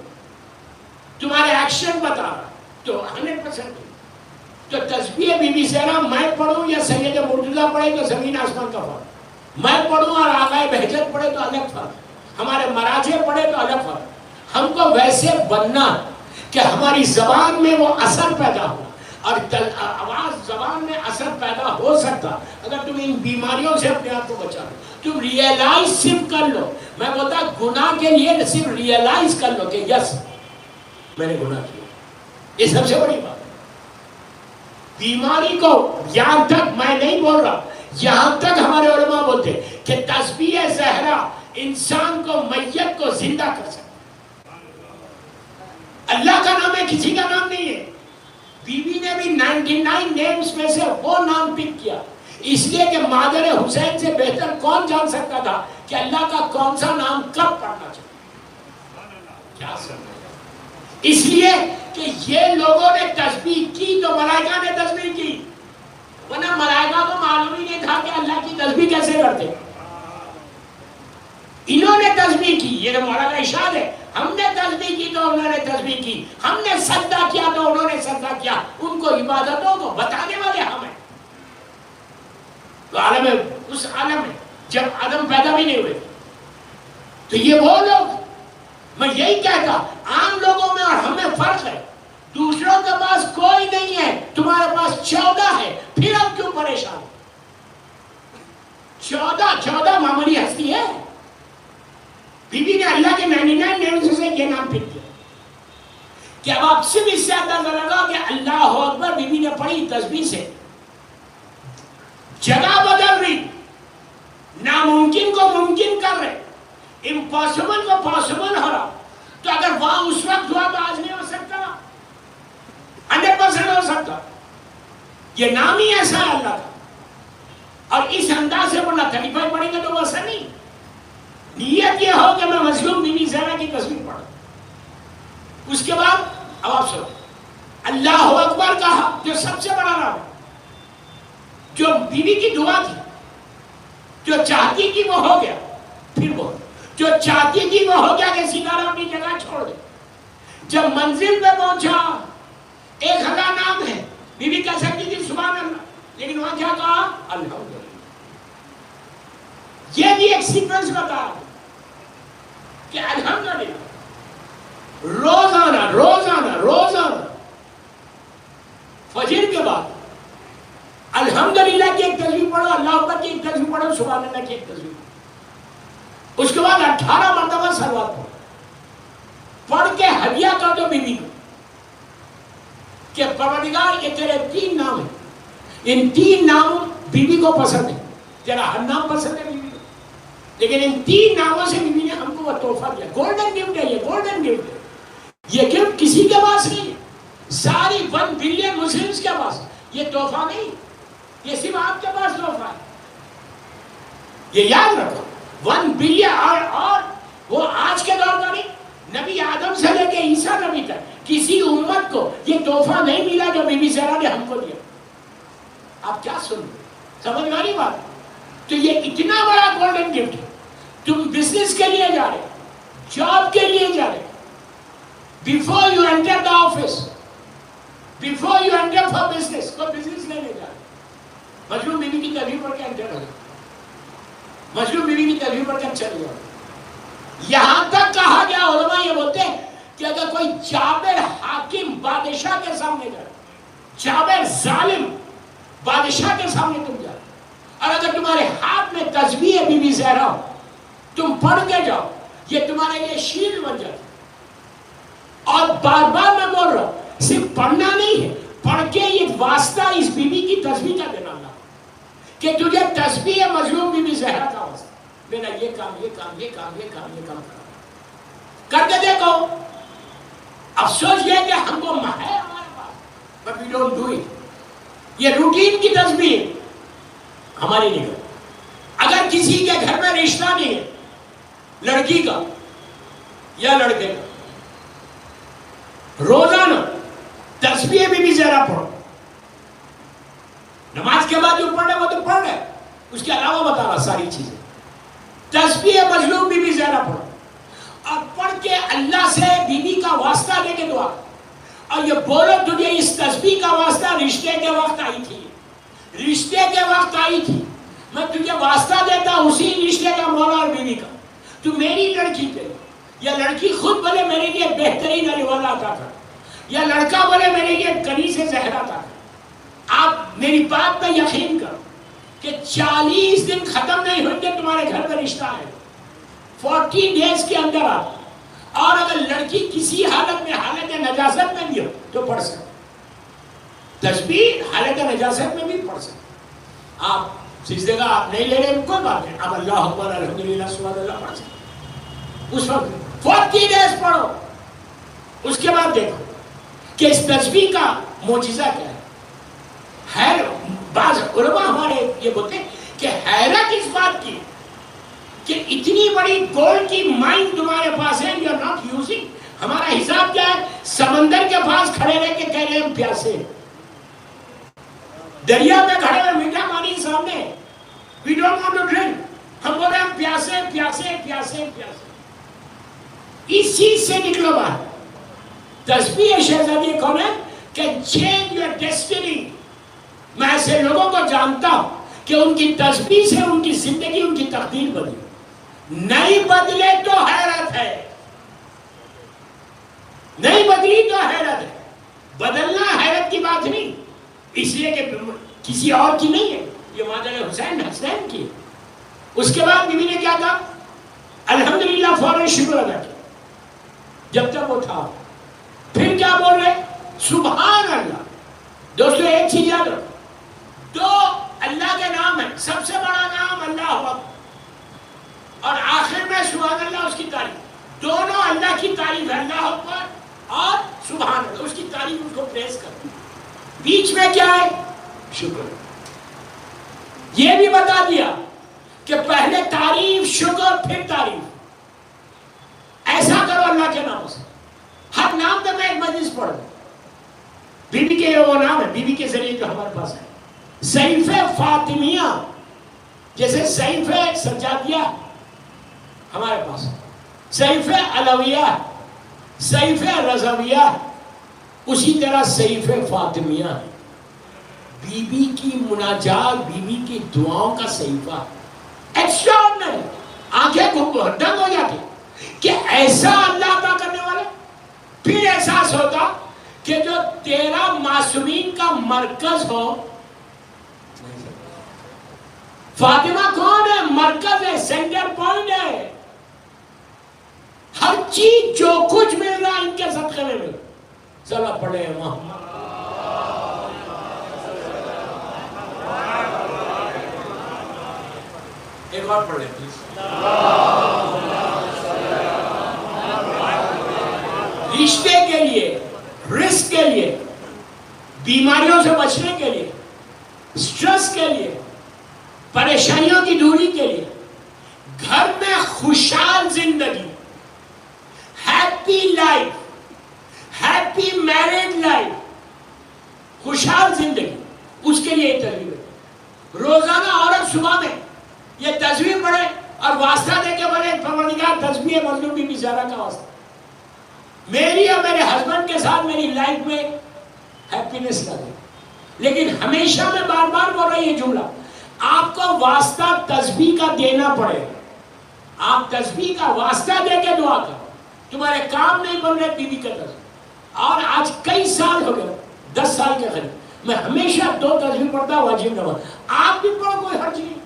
تمہارے ایکشن بتا رہا تو 100%. تو تسبیح بی بی زہرا میں پڑھوں یا سید مرتضیٰ پڑھے تو زمین آسمان کا فرق. میں پڑھوں اور آقائے بہجت پڑھے تو الگ فرق، ہمارے مراجع پڑھے تو الگ فرق. ہم کو ویسے بننا کہ ہماری زبان میں وہ اثر پیدا ہو. اور آواز زبان میں اثر پیدا ہو سکتا اگر تم ان بیماریوں سے اپنے آپ کو بچا لو. تم ریئلائز صرف کر لو. میں بولتا گناہ کے لیے صرف ریئلائز کر لو کہ یس میں نے گناہ کیا. یہ سب سے بڑی بات. بیماری کو یہاں تک میں نہیں بول رہا، یہاں تک ہمارے علماء بولتے کہ تسبیح زہرا انسان کو میت کو زندہ کر سکتا. اللہ کا نام ہے، کسی کا نام نہیں ہے. بی بی نے بھی 99 نیمز میں سے وہ نام پک کیا اس لیے کہ مادر حسین سے بہتر کون جان سکتا تھا کہ اللہ کا کون سا نام کب پڑھنا چاہیے. کیا سمجھ؟ اس لیے کہ یہ لوگوں نے تسبیح کی تو ملائکہ نے تسبیح کی، ورنہ ملائکہ کو معلوم ہی نہیں تھا کہ اللہ کی تسبیح کیسے کرتے. انہوں نے تسبیح کی، یہ مولانا ارشاد ہے، ہم نے تسبیح کی تو انہوں نے تسبیح کی، ہم نے سجدہ کیا تو انہوں نے سجدہ کیا. ان کو عبادتوں کو بتانے والے ہم ہیں. تو عالم ہے، اس عالم میں جب آدم پیدا بھی نہیں ہوئے تو یہ وہ لوگ، میں یہی کہتا عام لوگوں میں اور ہمیں فرق ہے. دوسروں کے پاس کوئی نہیں ہے، تمہارے پاس 14 ہے، پھر اب کیوں پریشان؟ 14 معمولی ہستی ہے. بی بی نے اللہ کے 99 نیمز سے یہ نام پک کیا کہ اب آپ صرف اس سے اندازہ لگا کہ اللہ اکبر بی بی نے پڑھی تسبیح سے جگہ بدل رہی، ناممکن کو ممکن کر رہے، امپاسبل کو پاسبل ہو رہا. تو اگر وہاں اس وقت ہوا تو آج نہیں ہو سکتا، 100% ہو سکتا. یہ نام ہی ایسا ہے اللہ کا. اور اس انداز سے پڑھنا 35 پڑھیں گے تو وہ اثر نہیں. نیت یہ ہو کہ میں مظلوم بی بی زہرا کی تصویر پڑھوں. اس کے بعد اب آپ سنو، اللہ اکبر کہا جو سب سے بڑا نام ہے، جو بی بی کی دعا تھی، جو چاہتی تھی وہ ہو گیا. پھر وہ جو چاہتی تھی وہ ہو گیا کہ ستارہ اپنی جگہ چھوڑ دے. جب منزل پہ پہنچا 1000 نام ہے، بی بی کہہ سکتی تھی سبحان اللہ، لیکن وہاں کیا کہا؟ الحمدللہ۔ یہ بھی ایک سیکوینس بتا کہ الحمدللہ روزانہ روزانہ روزانہ فجر کے بعد الحمدللہ کی ایک تسبیح پڑھو، اللہ اکبر کی ایک تسبیح پڑھو، سبحان اللہ کی ایک تسبیح پڑھو، اس کے بعد 18 مرتبہ صلوات پڑھو، پڑھ کے ہدیہ کر دو بیوی کو کہ پروردگار یہ تیرے 3 نام ہیں، ان 3 نام بیوی کو پسند ہے، تیرا ہر نام پسند ہے بیوی کو، لیکن ان 3 ناموں سے بیوی نے ہم کو وہ تحفہ دیا، گولڈن گفٹ ہے، یہ گولڈن گفٹ ہے، یہ گفٹ کسی کے پاس نہیں ہے، ساری 1 بلین مسلمز کے پاس، یہ تحفہ نہیں، یہ صرف آپ کے پاس تحفہ ہے، یہ یاد رکھو 1 بلین، اور وہ آج کے دور کا نہیں، نبی آدم سے لے کے عیسیٰ نبی تک کسی امت کو یہ تحفہ نہیں ملا جو بی بی زہرا نے ہم کو دیا۔ آپ کیا سن سمجھ میں نہیں بات؟ تو یہ اتنا بڑا گولڈن گفٹ ہے، تم بزنس کے لیے جا رہے، جاب کے لیے جا رہے، before you enter the office, before you enter for business, کوئی بزنس لینے جا رہے، مجنون بیوی کی تسبیح پڑھ کے انٹر ہو جائے، مجنون بیوی کی تسبیح پڑھ کے چلے جاؤ۔ یہاں تک کہا گیا، علماء یہ بولتے ہیں کہ اگر کوئی جابر حاکم بادشاہ کے سامنے جائے، جابر ظالم بادشاہ کے سامنے تم جائے، اور اگر تمہارے ہاتھ میں تسبیح ہے بی بی زہرا تم پڑھ کے جاؤ، یہ تمہارے لیے شیلڈ بن جاتا۔ اور بار بار میں بول رہا ہوں، صرف پڑھنا نہیں ہے، پڑھ کے یہ واسطہ اس بی بی کی تسبیح کا دینا اللہ کہ تجھے تسبیح مظلوم بی بی زہرا کا واسطہ، میرا یہ کام یہ کام یہ کام یہ کام یہ کام کر کے دیکھو۔ افسوس یہ کہ ہم کو ہے ہمارے پاس، but we don't do it۔ یہ روٹین کی تسبیح ہماری نہیں ہے۔ اگر کسی کے گھر میں رشتہ نہیں ہے، لڑکی کا یا لڑکے کا، روزانہ تسبیح بی بی زہرا پڑھو، نماز کے بعد جو پڑھ رہے وہ تو پڑھ رہے، اس کے علاوہ بتا رہا ساری چیزیں، تسبیح مظلوم بی بی زہرا پڑھو، اور پڑھ کے اللہ سے بی بی کا واسطہ لے کے دعا، اور یہ بولو تجھے اس تسبیح کا واسطہ رشتے کے وقت آئی تھی، رشتے کے وقت آئی تھی، میں تجھے واسطہ دیتا اسی رشتے کا، مولا اور بیوی کا، تو میری لڑکی پہ، یا لڑکی خود بولے میرے لیے بہترین علی والا عطا کر، یا لڑکا بولے میرے لیے کنیز زہرا عطا کر۔ آپ میری بات پہ یقین کرو کہ 40 دن ختم نہیں ہوتے تمہارے گھر میں رشتہ ہے، 40 ڈیز کے اندر آپ، اور اگر لڑکی کسی حالت میں، حالت نجاست میں بھی ہو تو پڑھ سکتے، تسبیح حالت نجاست میں بھی پڑھ سکتے۔ آپ سجدے کا آپ نہیں لے رہے کوئی بات نہیں، اب اللہ اکبر الحمدللہ سبحان اللہ پڑھ سکتے، اس وقت 40 ڈیز پڑھو، اس کے بعد دیکھو کہ اس تسبیح کا معجزہ کیا ہے۔ بعض علماء ہمارے یہ بولتے ہیں کہ حیرت اس بات کی کہ اتنی بڑی گولڈ کی مائن تمہارے پاس ہے، یو آر ناٹ یوزنگ۔ ہمارا حساب کیا ہے؟ سمندر کے پاس کھڑے رہ کے کہہ رہے ہیں ہم پیاسے، دریا میں کھڑے ہوئے میٹھا پانی سامنے، we don't want to drink، ہم بول رہے ہیں ہم پیاسے پیاسے پیاسے پیاسے۔ اس چیز سے نکلو باہر۔ تسبیح شہزادی کون ہے کہ change your destiny۔ میں ایسے لوگوں کو جانتا ہوں کہ ان کی تسبیح سے ان کی زندگی، ان کی تقدیر بدلی، نہیں بدلے تو حیرت ہے، نہیں بدلی تو حیرت ہے۔ بدلنا حیرت کی بات نہیں، اس لیے کہ کسی اور کی نہیں ہے، یہ مادر حسین کی۔ اس کے بعد بیوی نے کیا کہا؟ الحمدللہ فوراً شکر ادا کیا جب تک وہ تھا۔ پھر کیا بول رہے؟ سبحان اللہ۔ دوستو ایک چیز یاد رکھو، دو اللہ کے نام ہے، سب سے بڑا نام اللہ اکبر، اور آخر میں سبحان اللہ اس کی تعریف، دونوں اللہ کی تعریف ہے، اللہ اکبر اور سبحان اللہ، اس کی تعریف، اس کو پریز کرو۔ بیچ میں کیا ہے؟ شکر۔ یہ بھی بتا دیا کہ پہلے تعریف، شکر، پھر تعریف، ایسا کرو اللہ کے نام سے۔ ہر نام پہ میں ایک مجلس پڑھ دوں، بی بی کے وہ نام ہے، بی بی کے ذریعے جو ہمارے پاس ہے، صحیف فاطمیہ، جیسے صحیف سجادیہ ہمارے پاس، صحیف علویہ، صحیفہ رضویہ اسی طرح صحیفہ فاطمیہ، بی بی کی مناجات، بی بی کی دعاؤں کا صحیفہ ایکسٹراڈنری. آنکھیں دنگ ہو جاتی کہ ایسا اللہ عطا کرنے والے. پھر احساس ہوتا کہ جو تیرا معصومین کا مرکز ہو. فاطمہ کون ہے؟ مرکز ہے، سینٹر پوائنٹ ہے. ہر چیز جو کچھ مل رہا ان کے صدقے میں مل. چلو پڑھے محمد. ایک اور پڑھ لیں پلیز. رشتے کے لیے، رزق کے لیے، بیماریوں سے بچنے کے لیے، سٹریس کے لیے، پریشانیوں کی دوری کے لیے، گھر میں خوشحال زندگی، happy life, happy married life, خوشحال زندگی، اس کے لیے یہ ترغیب ہے. روزانہ عورت صبح میں یہ تسبیح پڑھے اور واسطہ دے کے بولے پروردگار تسبیح مظلوم بی بی زہرا کا واسطہ، میری اور میرے ہسبینڈ کے ساتھ میری لائف میں ہیپینس لا دے. لیکن ہمیشہ میں بار بار بول رہا ہوں یہ جملہ، آپ کو واسطہ تسبیح کا دینا پڑے. آپ تسبیح کا واسطہ دے کے دعا کرو. تمہارے کام نہیں بن رہے بی کا تسبیح. اور آج کئی سال ہو گئے، 10 سال کے قریب، میں ہمیشہ 2 تسبیح پڑھتا ہوں واجب نماز. آپ بھی پڑھو، کوئی حرج نہیں.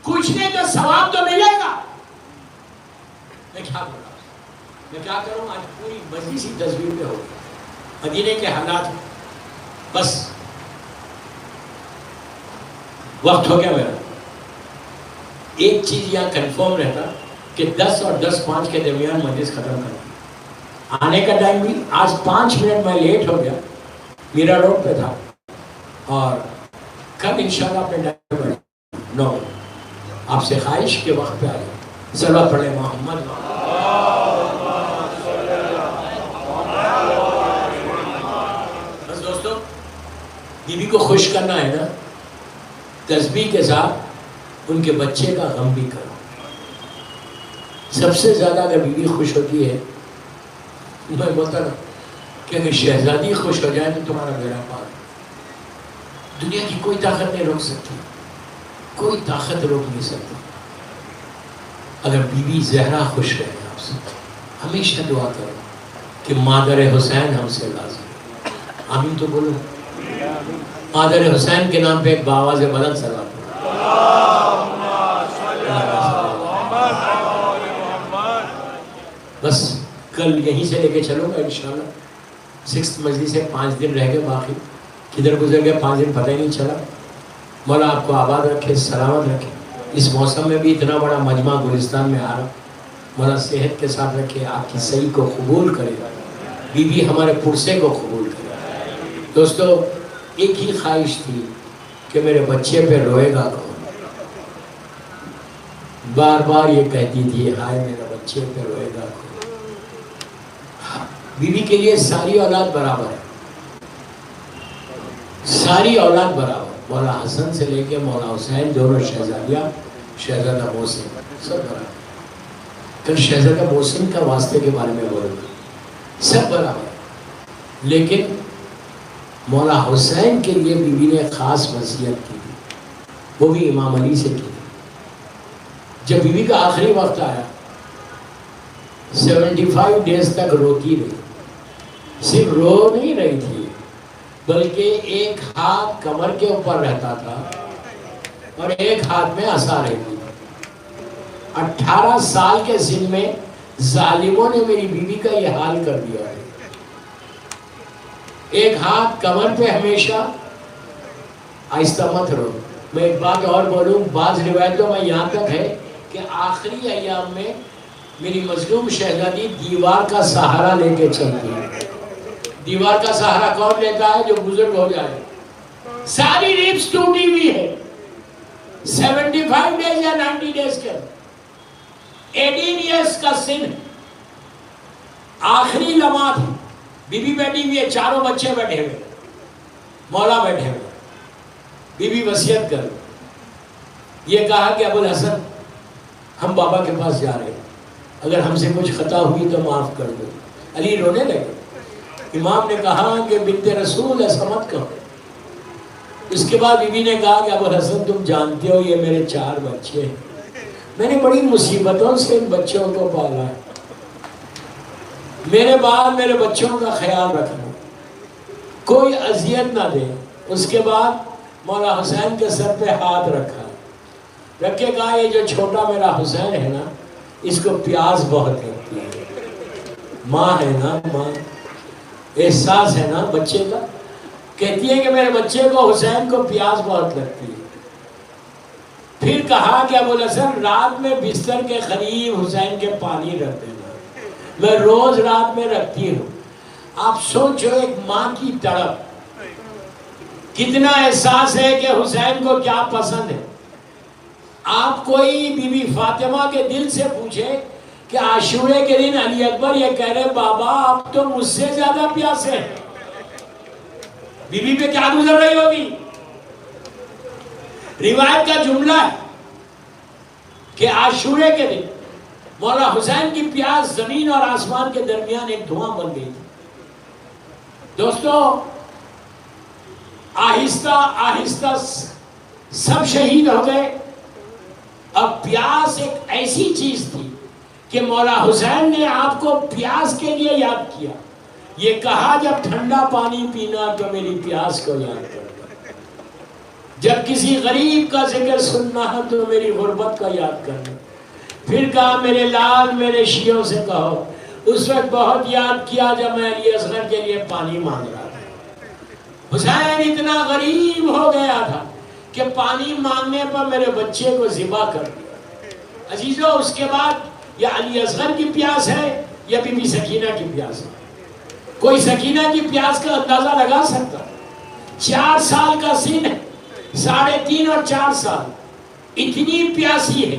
کچھ نہیں تو ثواب تو ملے گا. میں کیا بول رہا ہوں، میں کیا کروں؟ آج پوری مجلس ہی تسبیح پہ ہو گئی. مدینے کے حالات بس وقت ہو گیا میرا. ایک چیز یہاں کنفرم رہتا کہ 10 اور 10:05 کے درمیان مجلس ختم کرنا. آنے کا ٹائم بھی آج 5 منٹ میں لیٹ ہو گیا، میرا روڈ پہ تھا. اور کل انشاءاللہ اپنے ٹائم پر 9 آپ سے خواہش کے وقت پہ آئے. صلوات پڑھیں محمد. بس دوستو، بیوی کو خوش کرنا ہے نا، تسبیح کے ساتھ ان کے بچے کا غم بھی کرو. سب سے زیادہ اگر بیوی خوش ہوتی ہے، میں بولتا نا کہ اگر شہزادی خوش ہو جائے تو تمہارا بیڑا پار. دنیا کی کوئی طاقت نہیں روک سکتی، کوئی طاقت روک نہیں سکتی. اگر بی بی زہرا خوش رہے آپ سے، ہمیشہ دعا کرو کہ مادر حسین ہم سے راضی. آمین تو بولو. مادر حسین کے نام پہ ایک باواز بلند سلام. بس کل یہیں سے لے کے چلو گا انشاءاللہ. 6 مجلس سے 5 دن رہ گئے، باقی کدھر گزر گئے 5 دن پتہ ہی نہیں چلا. مولا آپ کو آباد رکھے، سلامت رکھے. اس موسم میں بھی اتنا بڑا مجمع گلستان میں آ رہا، مولا صحت کے ساتھ رکھے، آپ کی صحیح کو قبول کرے، بی بی ہمارے پرسے کو قبول کرے. دوستو، ایک ہی خواہش تھی کہ میرے بچے پہ روئے گا کون. بار بار یہ کہتی تھی، ہائے میرے بچے پہ روئے گا کون. بی بی کے لیے ساری اولاد برابر ہے، ساری اولاد برابر. مولا حسن سے لے کے مولا حسین، دونوں شہزادیاں، شہزادہ محسن، سب برابر. کل شہزادہ محسن کا واسطے کے بارے میں بولوں گا. سب برابر. لیکن مولا حسین کے لیے بی بی نے خاص وصیت کی، وہ بھی امام علی سے کی. جب بی بی کا آخری وقت آیا، 75 ڈیز تک روتی رہی. صرف رو نہیں رہی تھی، بلکہ ایک ہاتھ کمر کے اوپر رہتا تھا اور ایک ہاتھ میں عصا رہتی. 18 سال کے سن میں ظالموں نے میری بیوی کا یہ حال کر دیا ہے. ایک ہاتھ کمر پہ ہمیشہ. آہستہ مت رو. میں ایک بات اور بولوں، بعض روایتوں میں یہاں تک ہے کہ آخری ایام میں میری مظلوم شہزادی دیوار کا سہارا لے کے چلتی ہے. دیوار کا سہارا کون لیتا ہے؟ جو بزرگ ہو جائے. ساری ریبس ٹوٹی ہوئی ہے. 75 ڈیز یا 90 ڈیز کے 18 ایئرس کا سن. آخری لمحات، بی بی بیٹھی ہوئی ہے، چاروں بچے بیٹھے ہوئے، مولا بیٹھے ہوئے. بی بی وصیت کر یہ کہا کہ ابو الحسن، ہم بابا کے پاس جا رہے ہیں، اگر ہم سے کچھ خطا ہوئی تو معاف کر دو. علی رونے لگے. امام نے کہا کہ بنت رسول ایسا مت کرو. اس کے بعد بیوی نے کہا کہ ابوالحسن تم جانتے ہو یہ میرے 4 بچے ہیں, میں نے بڑی مصیبتوں سے ان بچوں کو پالا ہے, میرے بعد میرے بچوں کا خیال رکھنا, کوئی اذیت نہ دے. اس کے بعد مولا حسین کے سر پہ ہاتھ رکھا, رکھ کے کہا یہ جو چھوٹا میرا حسین ہے نا اس کو پیاس بہت لگتی ہے. ماں ہے نا, ماں احساس ہے نا بچے کا, کہتی ہے کہ میرے بچے کو حسین کو پیاس بہت لگتی ہے. پھر کہا کہ ابوالحسن رات میں بستر کے قریب حسین کے پانی رکھ دینا, میں روز رات میں رکھتی ہوں. آپ سوچو ایک ماں کی تڑپ, کتنا احساس ہے کہ حسین کو کیا پسند ہے. آپ کوئی بی بی فاطمہ کے دل سے پوچھے کہ عاشورے کے دن علی اکبر یہ کہہ رہے بابا آپ تو مجھ سے زیادہ پیاسے ہیں, بی بی پہ کیا گزر رہی ہوگی. روایت کا جملہ ہے کہ عاشورے کے دن مولا حسین کی پیاس زمین اور آسمان کے درمیان ایک دھواں بن گئی تھی. دوستو آہستہ آہستہ سب شہید ہو گئے. اب پیاس ایک ایسی چیز تھی کہ مولا حسین نے آپ کو پیاس کے لیے یاد کیا. یہ کہا جب ٹھنڈا پانی پینا تو میری پیاس کو یاد کرنا, جب کسی غریب کا ذکر سننا ہے تو میری غربت کا یاد کرنا. پھر کہا میرے لال میرے شیعوں سے کہو. اس وقت بہت یاد کیا جب میں علی اصغر کے لیے پانی مانگ رہا تھا. حسین اتنا غریب ہو گیا تھا کہ پانی مانگنے پر میرے بچے کو ذبح کر دیا. عزیزو اس کے بعد یا علی اصغر کی پیاس ہے یا بی بی سکینہ کی پیاس ہے. کوئی سکینہ کی پیاس کا اندازہ لگا سکتا؟ 4 سال کا سن ہے, 3.5 اور 4 سال, اتنی پیاسی ہے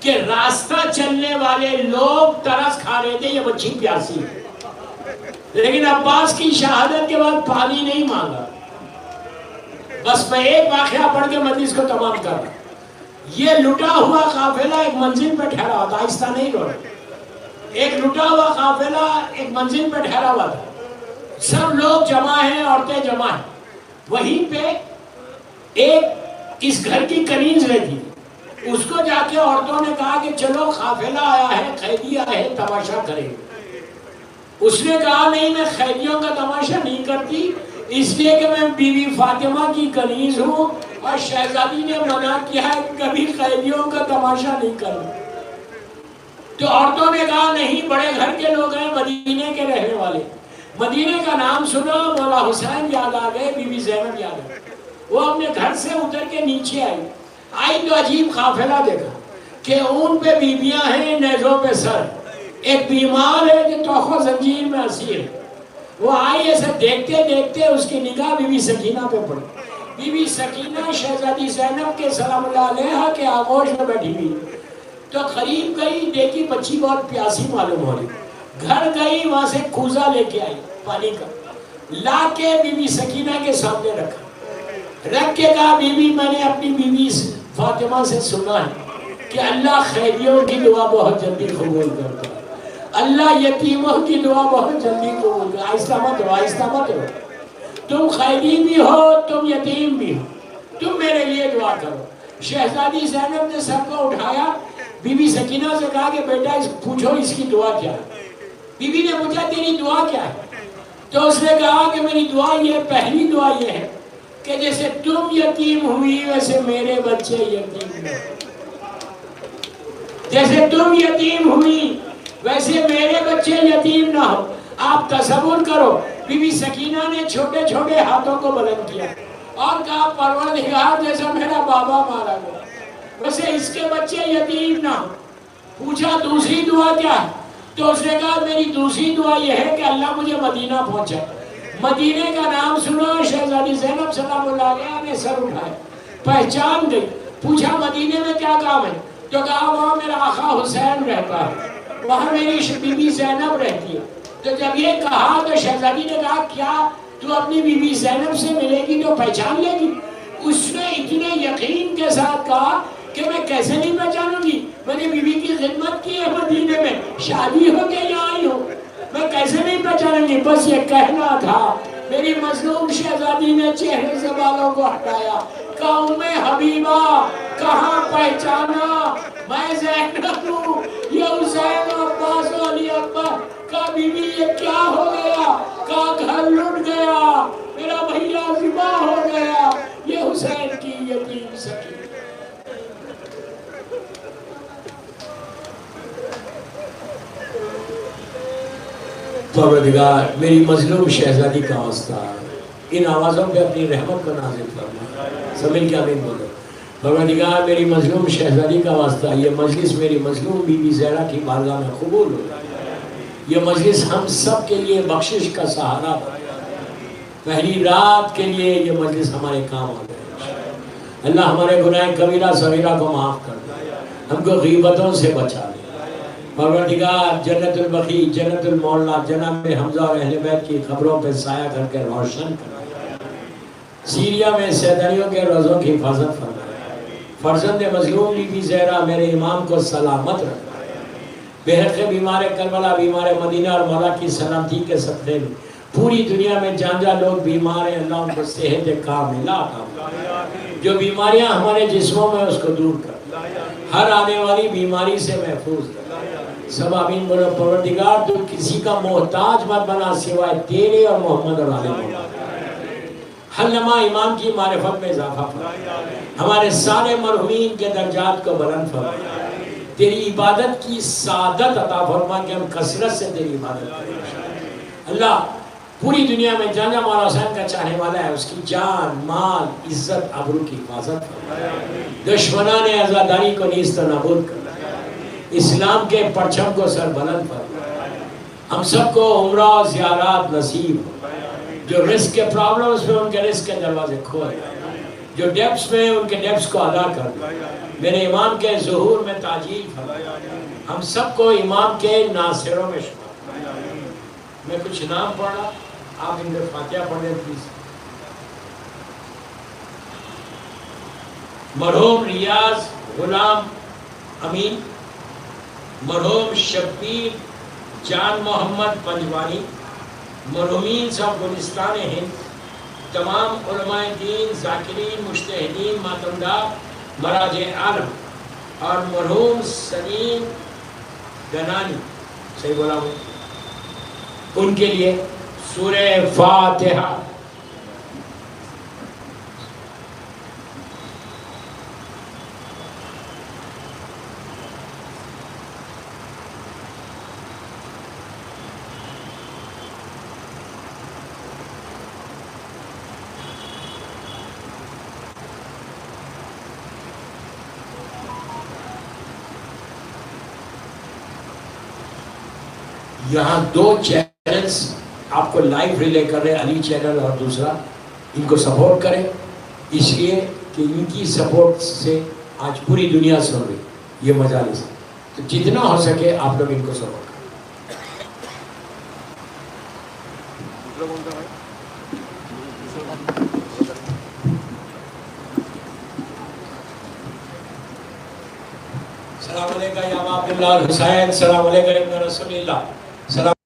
کہ راستہ چلنے والے لوگ ترس کھا رہے تھے یہ بچی پیاسی ہے. لیکن عباس کی شہادت کے بعد پانی نہیں مانگا. بس میں ایک واقعہ پڑھ کے مجلس کو تمام کر رہا. یہ لٹا ہوا قافلہ ایک منزل پہ ٹھہرا ہوا تھا, آہستہ نہیں رو رہا. ایک لٹا ہوا قافلہ ایک منزل پہ ٹھہرا ہوا تھا. سب لوگ جمع ہیں, عورتیں جمع ہیں. وہیں پہ ایک اس گھر کی کنیز رہتی, اس کو جا کے عورتوں نے کہا کہ چلو قافلہ آیا ہے, قیدی آئے ہیں, تماشا کریں. اس نے کہا نہیں میں قیدیوں کا تماشا نہیں کرتی, اس لیے کہ میں بی بی فاطمہ کی کنیز ہوں اور شہزادی نے منع کیا ہے کبھی قیدیوں کا تماشا نہیں کرنا. تو عورتوں نے کہا نہیں بڑے گھر کے لوگ ہیں, مدینے کے رہنے والے. مدینے کا نام سنا مولا حسین یاد آ گئے, بی بی زینب یاد آ گئے. وہ اپنے گھر سے اتر کے نیچے آئی تو عجیب قافلہ دیکھا کہ اون پہ بیویاں ہیں, نیزوں پہ سر. ایک بیمار ہے جو توخ و زنجیر میں اسیر ہے. وہ آئی ایسے دیکھتے دیکھتے اس کی نگاہ بی بی سکینہ پہ پڑی. بی بی سکینہ شہزادی زینب کے سلام اللہ علیہ کے آغوش میں بیٹھی ہوئی. تو قریب گئی, دیکھی بچی بہت پیاسی معلوم ہو رہی. گھر گئی, وہاں سے کوزہ لے کے آئی پانی کا, لا کے بی بی سکینہ کے سامنے رکھا. رکھ کے کہا بی بی میں نے اپنی بی بی فاطمہ سے سنا ہے کہ اللہ قیدیوں کی دعا بہت جلدی قبول کرتا ہے, اللہ یتیموں کی دعا بہت جلدی قبول کرتا ہے. آہستہ مت رو, آہستہ مت رو. تم قیدی بھی ہو, تم یتیم بھی ہو, تم میرے لیے دعا کرو. شہزادی زینب نے سر کو اٹھایا, بی بی سکینہ سے کہا کہ بیٹا پوچھو اس کی دعا کیا ہے. بی بی نے پوچھا تیری دعا کیا ہے؟ تو اس نے کہا کہ میری دعا یہ, پہلی دعا یہ ہے کہ جیسے تم یتیم ہوئی ویسے میرے بچے یتیم نہ ہو. جیسے تم یتیم ہوئی ویسے میرے بچے یتیم نہ ہو. آپ تصور کرو, بی بی سکینہ نے چھوٹے چھوٹے ہاتھوں کو بلند کیا اور کہا پروردگار جیسا میرا بابا مارا گیا ویسے اس کے بچے یتیم نہ ہو. پوچھا دوسری دعا کیا ہے؟ تو اس نے کہا میری دوسری دعا یہ ہے کہ اللہ مجھے مدینہ پہنچائے. مدینے کا نام سنا, شہزادی زینب سلام اللہ علیہ نے سر اٹھائے, پہچان گئی. پوچھا مدینے میں کیا کام ہے؟ تو کہا وہاں میرا آقا حسین رہتا ہے, وہاں میری بی بی زینب رہتی ہے. تو جب یہ کہا تو شہزادی نے کہا کیا تو اپنی بی بی زینب سے ملے گی تو پہچان لے گی؟ اس نے اتنے یقین کے ساتھ کہا کہ میں کیسے نہیں پہچانوں گی, میں نے بی بی کی خدمت کی ہے, مدینے میں شادی ہو کے یہاں آئی ہوں. میں کیسے نہیں پہچانوں گی؟ بس یہ کہنا تھا۔ میری مظلوم شہزادی نے چہرے سے بالوں کو ہٹایا، کہا ام حبیبہ کہاں پہچانا؟ میں زینب ہوں، یہ حسین عباس و علی اکبر۔ کہا بی بی یہ کیا ہو گیا؟ کہا گھر لٹ گیا، میرا بھیا ذبح ہو گیا، یہ حسین کی یتیم سکی۔ پروردگار میری مظلوم شہزادی کا واسطہ ان آوازوں پہ اپنی رحمت کو نازل فرما، سب مل کے آمین بولو۔ پروردگار میری مظلوم شہزادی کا واسطہ یہ مجلس میری مظلوم بی بی زہرا کی بارگاہ میں قبول ہو، یہ مجلس ہم سب کے لیے بخشش کا سہارا بن، پہلی رات کے لیے یہ مجلس ہمارے کام آ گئے۔ اللہ ہمارے گناہ کبیرہ صغیرہ کو معاف کر دے، ہم کو غیبتوں سے بچا لے۔ پروردگار جنت البقیع، جنت المعلا، جناب حمزہ اور اہل بیت کی قبروں پہ سایہ کر کے روشن کر، سیریا میں سیدانیوں کے روزوں کی حفاظت فرما، فرزند مظلوم بی بی زہرا میرے امام کو سلامت رکھا، بحق بیمار کربلا، بیمار مدینہ اور مولا کی سلامتی کے صدقے میں پوری دنیا میں جہاں جہاں لوگ بیمار ہیں اللہ ان کو صحت کاملہ عطا فرما، جو بیماریاں ہمارے جسموں میں اس کو دور کر، ہر آنے والی بیماری سے محفوظ کر، سب آمین بولو۔ پروردگار تو کسی کا محتاج مت بنا سوائے تیرے اور محمد اور آل محمد، حلما امام کی معرفت میں اضافہ فرما، ہمارے سارے مرحومین کے درجات کو بلند فرما، تیری عبادت کی سعادت عطا فرما کہ ہم کثرت سے تیری عبادت کریں۔ اللہ پوری دنیا میں جہاں جہاں مولا حسین کا چاہنے والا ہے اس کی جان، مال، عزت، آبرو کی حفاظت فرما، دشمنان عزاداری کو نیست و نابود کر، اسلام کے پرچم کو سر بلند فرما، ہم سب کو عمرہ و زیارات نصیب ہو، جو رزق کے پرابلمز میں ان کے رزق کے دروازے کھول، جو ڈیبس میں ان کے ڈیبس کو ادا کر، میرے امام کے ظہور میں تاجیل فرما، ہم سب کو امام کے ناصروں میں شمار۔ میں کچھ نام پڑھا، آپ ان کے فاتحہ پڑھ دیں پلیز۔ مرحوم ریاض غلام امین، مرحوم شبیر جان محمد پنجوانی، مرحومین صاحب گلستان ہند، تمام علماء دین، ذاکرین، مجتہدین، ماتمدار، مراجع عالم اور مرحوم سلیم گنانی، صحیح بولا ہوں، ان کے لیے سورہ فاتحہ۔ یہاں دو چینلز آپ کو لائیو ریلے کر رہے ہیں، علی چینل اور دوسرا، ان کو سپورٹ کریں، اس لیے کہ ان کی سپورٹ سے آج پوری دنیا سن رہی یہ مجالس، تو جتنا ہو سکے آپ لوگ ان کو سپورٹ کریں۔ السلام علیکم یا ابا عبداللہ الحسین، السلام علیکم ابن رسول اللہ، سلام